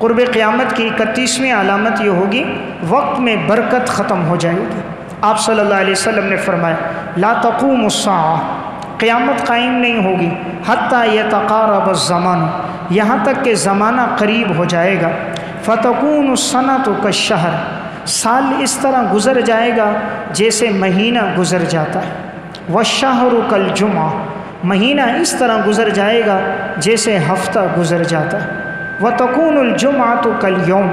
قرب قیامت کی 31ویں علامت یہ ہوگی وقت میں برکت ختم ہو جائے گی۔ آپ صلی اللہ علیہ وسلم نے فرمایا لا تقوم الساعہ، قیامت قائم نہیں ہوگی حتیٰ یتقارب الزمان، یہاں تک کہ زمانہ قریب ہو جائے گا۔ فتکون السنۃ کالشہر، سال اس طرح گزر جائے گا جیسے مہینہ گزر جاتا ہے۔ والشہر کالجمعہ، مہینہ اس طرح گزر جائے گا جیسے ہفتہ گزر جاتا ہے۔ وتکون الجمعۃ کالیوم،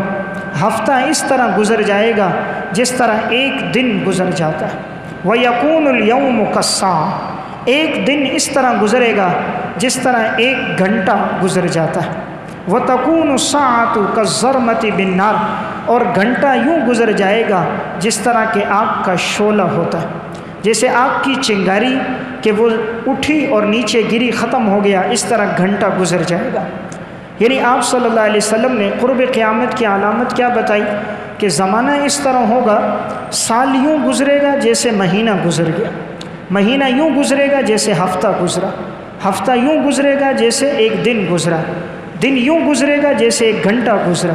ہفتہ اس طرح گزر جائے گا جس طرح ایک دن گزر جاتا ہے۔ ویکون الیوم کالساعہ، ایک دن اس طرح گزرے گا جس طرح ایک گھنٹہ گزر جاتا ہے۔ وتکون الساعۃ کالضرمۃ بالنار، اور گھنٹہ یوں گزر جائے گا جس طرح کہ آگ کا شعلہ ہوتا ہے، جیسے آگ کی چنگاری کہ وہ اٹھی اور نیچے گری ختم ہو گیا، اس طرح گھنٹہ گزر جائے گا۔ یعنی آپ صلی اللہ علیہ وسلم نے قرب قیامت کی علامت کیا بتائی کہ زمانہ اس طرح ہوگا، سال یوں گزرے گا جیسے مہینہ گزر گیا، مہینہ یوں گزرے گا جیسے ہفتہ گزرا، ہفتہ یوں گزرے گا جیسے ایک دن گزرا، دن یوں گزرے گا جیسے ایک گھنٹہ گزرا،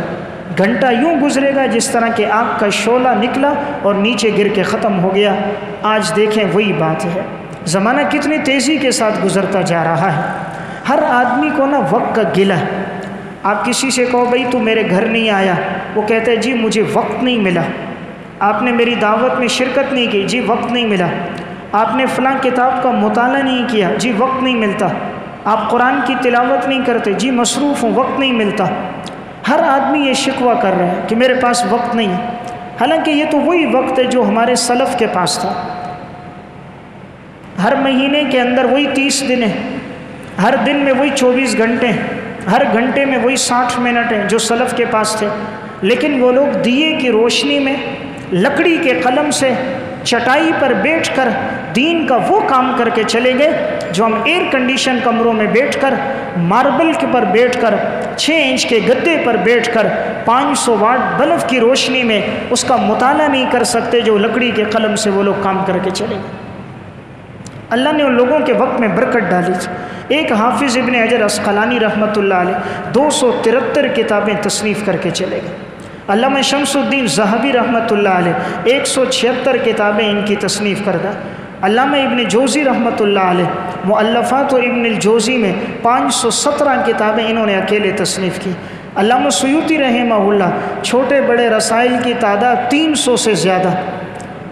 گھنٹہ یوں گزرے گا جس طرح کہ آگ کا شعلہ نکلا اور نیچے گر کے ختم ہو گیا۔ آج دیکھیں وہی بات ہے، زمانہ کتنی تیزی کے ساتھ گزرتا جا رہا ہے۔ ہر آدمی کو نا وقت کا گلہ ہے۔ آپ کسی سے کہو بھائی تو میرے گھر نہیں آیا، وہ کہتا ہے جی مجھے وقت نہیں ملا۔ آپ نے میری دعوت میں شرکت نہیں کی، جی وقت نہیں ملا۔ آپ نے فلاں کتاب کا مطالعہ نہیں کیا، جی وقت نہیں ملتا۔ آپ قرآن کی تلاوت نہیں کرتے، جی مصروف ہوں، وقت نہیں ملتا۔ ہر آدمی یہ شکوہ کر رہا ہے کہ میرے پاس وقت نہیں ہے، حالانکہ یہ تو وہی وقت ہے جو ہمارے سلف کے پاس تھا۔ ہر مہینے کے اندر وہی 30 دن ہیں، ہر دن میں وہی 24 گھنٹے ہیں، ہر گھنٹے میں وہی 60 منٹ ہیں جو سلف کے پاس تھے۔ لیکن وہ لوگ دیے کی روشنی میں لکڑی کے قلم سے چٹائی پر بیٹھ کر دین کا وہ کام کر کے چلے گئے جو ہم ایئر کنڈیشن کمروں میں بیٹھ کر، ماربل کے پر بیٹھ کر، 6 انچ کے گدے پر بیٹھ کر 500 واٹ بلب کی روشنی میں اس کا مطالعہ نہیں کر سکتے جو لکڑی کے قلم سے وہ لوگ کام کر کے چلے گئے۔ اللہ نے ان لوگوں کے وقت میں برکت ڈالی تھی۔ ایک حافظ ابن حجر عسقلانی رحمۃ اللہ علیہ 273 کتابیں تصنیف کر کے چلے گئے۔ علامہ شمس الدین ذہبی رحمۃ اللہ علیہ 176 کتابیں ان کی تصنیف کردہ۔ علامہ ابن جوزی رحمۃ اللہ علیہ مؤلفات و ابن الجوزی میں 517 کتابیں انہوں نے اکیلے تصنیف کی۔ علامہ سیوطی رحمہ اللہ چھوٹے بڑے رسائل کی تعداد 300 سے زیادہ،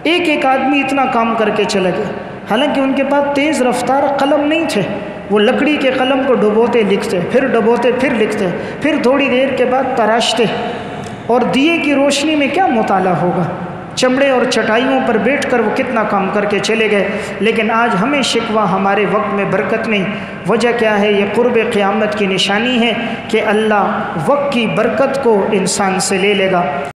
ایک ایک آدمی اتنا کام کر کے چلا گیا۔ حالانکہ ان کے پاس تیز رفتار قلم نہیں تھے، وہ لکڑی کے قلم کو ڈبوتے لکھتے، پھر ڈبوتے پھر لکھتے، پھر تھوڑی دیر کے بعد تراشتے۔ اور دیے کی روشنی میں کیا مطالعہ ہوگا، چمڑے اور چٹائیوں پر بیٹھ کر وہ کتنا کام کر کے چلے گئے۔ لیکن آج ہمیں شکوہ ہمارے وقت میں برکت نہیں۔ وجہ کیا ہے؟ یہ قرب قیامت کی نشانی ہے کہ اللہ وقت کی برکت کو انسان سے لے لے گا۔